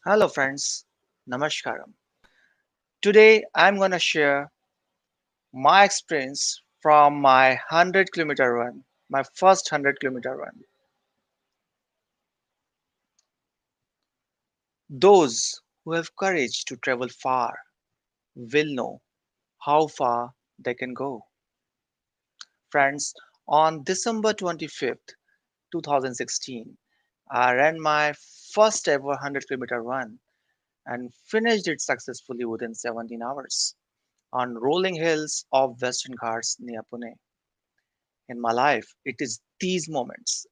Hello, friends. Namaskaram. Today, I'm going to share my experience from my 100-kilometer run, my first 100-kilometer run. Those who have courage to travel far will know how far they can go. Friends, on December 25th, 2016, I ran my first ever 100-kilometer run and finished it successfully within 17 hours on rolling hills of Western Ghats near Pune. In my life, it is these moments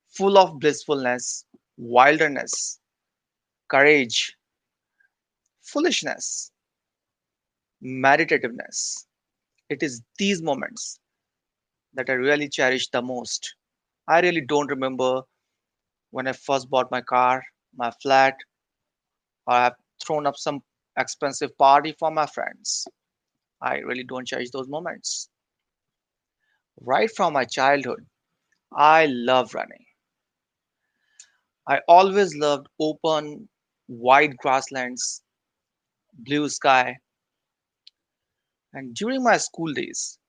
full of blissfulness, wilderness, courage, foolishness, meditativeness. It is these moments that I really cherish the most. I really don't remember when I first bought my car, my flat, or I've thrown up some expensive party for my friends. I really don't cherish those moments. Right from my childhood, I love running. I always loved open, wide grasslands, blue sky, and during my school days,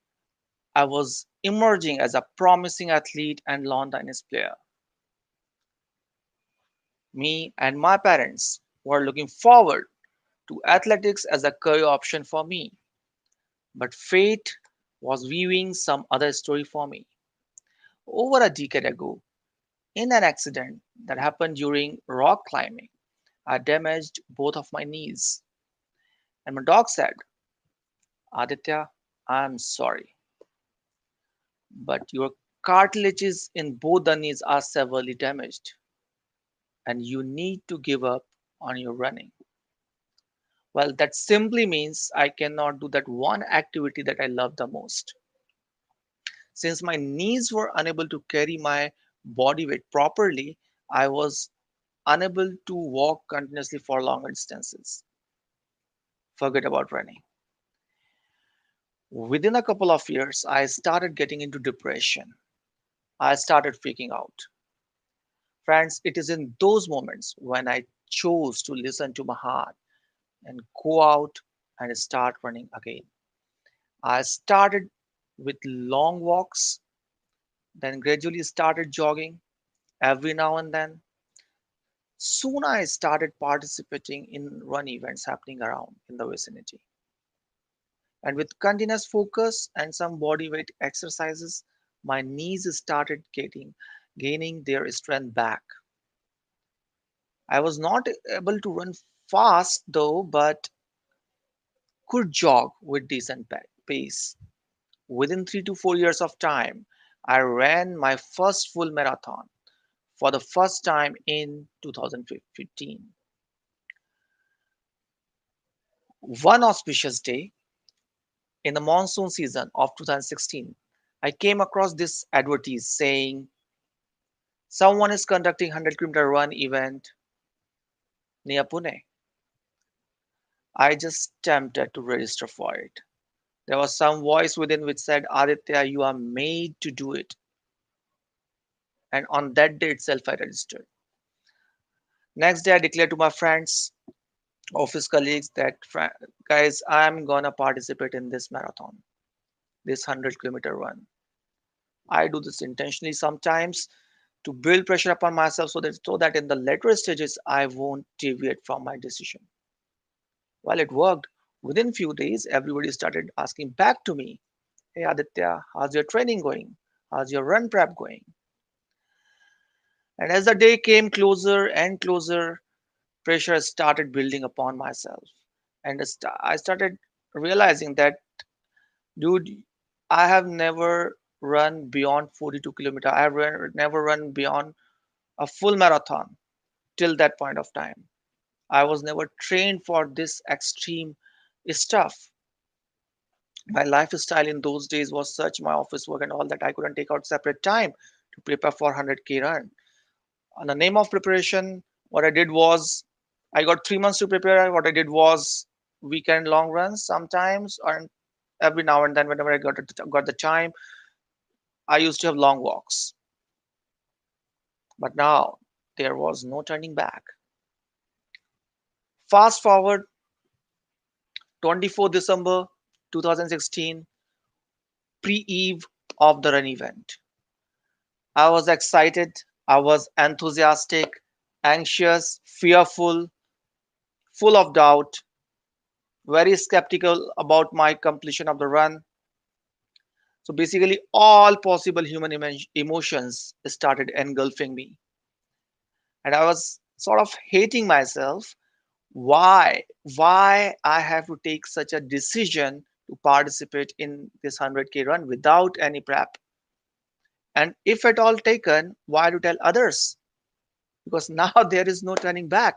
I was emerging as a promising athlete and lawn tennis player. Me and my parents were looking forward to athletics as a career option for me, but fate was weaving some other story for me. Over a decade ago, in an accident that happened during rock climbing, I damaged both of my knees, and my doc said, Aditya, I'm sorry, but your cartilages in both the knees are severely damaged and you need to give up on your running. Well, that simply means I cannot do that one activity that I love the most. Since my knees were unable to carry my body weight properly, I was unable to walk continuously for longer distances. Forget about running. Within a couple of years, I started getting into depression. I started freaking out. Friends, it is in those moments when I chose to listen to my heart and go out and start running again. I started with long walks, then gradually started jogging every now and then. Soon I started participating in run events happening around in the vicinity. And with continuous focus and some body weight exercises, my knees started gaining their strength back. I was not able to run fast though, but could jog with decent pace. Within 3 to 4 years of time, I ran my first full marathon for the first time in 2015. One auspicious day in the monsoon season of 2016, I came across this advertise saying someone is conducting 100-kilometer run event near Pune. I just tempted to register for it. There was some voice within which said, Aditya, you are made to do it. And on that day itself, I registered. Next day, I declared to my friends, office colleagues, that guys, I'm gonna participate in this marathon, this 100-kilometer run. I do this intentionally sometimes to build pressure upon myself so that in the later stages I won't deviate from my decision. Well, it worked. Within few days, everybody started asking back to me, "Hey Aditya, how's your training going? How's your run prep going?" And as the day came closer and closer, pressure started building upon myself, and I started realizing that, dude, I have never run beyond 42 kilometer. I have never run beyond a full marathon till that point of time. I was never trained for this extreme stuff. My lifestyle in those days was such, my office work and all, that I couldn't take out separate time to prepare for 100K run. On the name of preparation, what I did was I got 3 months to prepare. What I did was weekend long runs sometimes, and every now and then, whenever I got the time, I used to have long walks. But now, there was no turning back. Fast forward 24 December 2016, pre-eve of the run event. I was excited, I was enthusiastic, anxious, fearful, full of doubt, very skeptical about my completion of the run. So basically, all possible human emotions started engulfing me. And I was sort of hating myself. Why I have to take such a decision to participate in this 100K run without any prep? And if at all taken, why to tell others? Because now there is no turning back.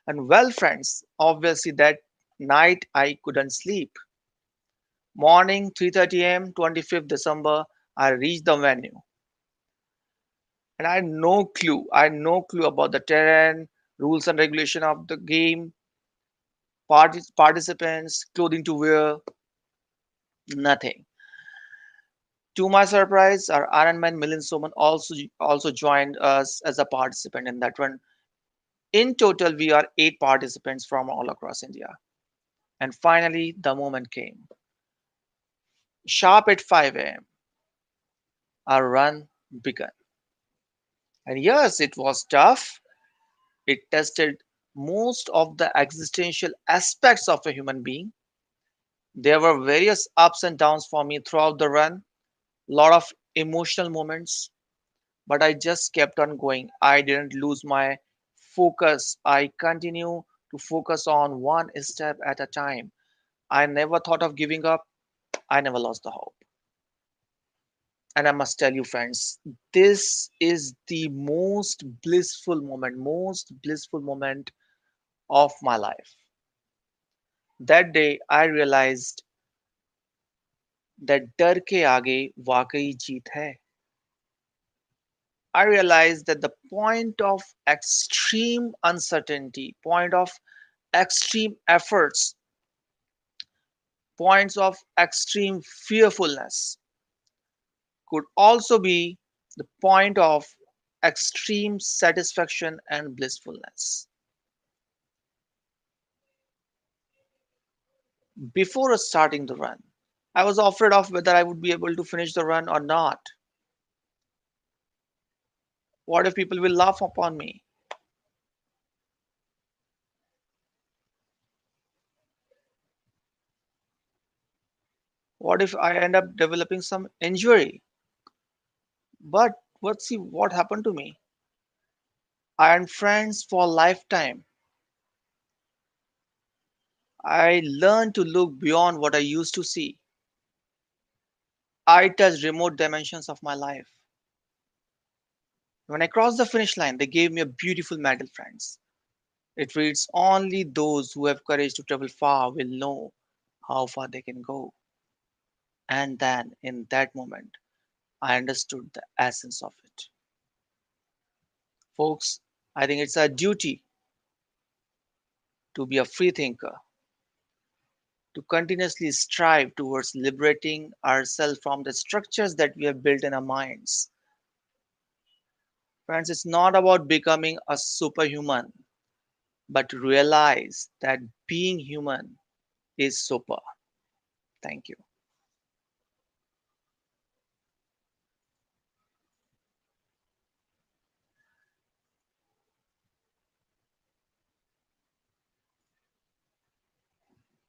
And well, friends, obviously that night I couldn't sleep. Morning 3:30 a.m. 25th December, I reached the venue, and I had no clue. I had no clue about the terrain, rules and regulation of the game, participants, clothing to wear, nothing. To my surprise, our Ironman Milind Soman also joined us as a participant in that one. In total, we are 8 participants from all across India. And finally, the moment came. Sharp at 5 a.m., our run began. And yes, it was tough. It tested most of the existential aspects of a human being. There were various ups and downs for me throughout the run, lot of emotional moments, but I just kept on going. I didn't lose my focus. I continue to focus on one step at a time. I never thought of giving up. I never lost the hope. And I must tell you, friends, this is the most blissful moment of my life. That day, I realized that डर के आगे वाकई जीत है. I realized that the point of extreme uncertainty, point of extreme efforts, points of extreme fearfulness could also be the point of extreme satisfaction and blissfulness. Before starting the run, I was afraid of whether I would be able to finish the run or not. What if people will laugh upon me? What if I end up developing some injury? But let's see what happened to me. I earned friends for a lifetime. I learned to look beyond what I used to see. I touched remote dimensions of my life. When I crossed the finish line, they gave me a beautiful medal, friends. It reads, only those who have courage to travel far will know how far they can go. And then, in that moment, I understood the essence of it. Folks, I think it's our duty to be a free thinker, to continuously strive towards liberating ourselves from the structures that we have built in our minds. Friends, it's not about becoming a superhuman, but to realize that being human is super. Thank you.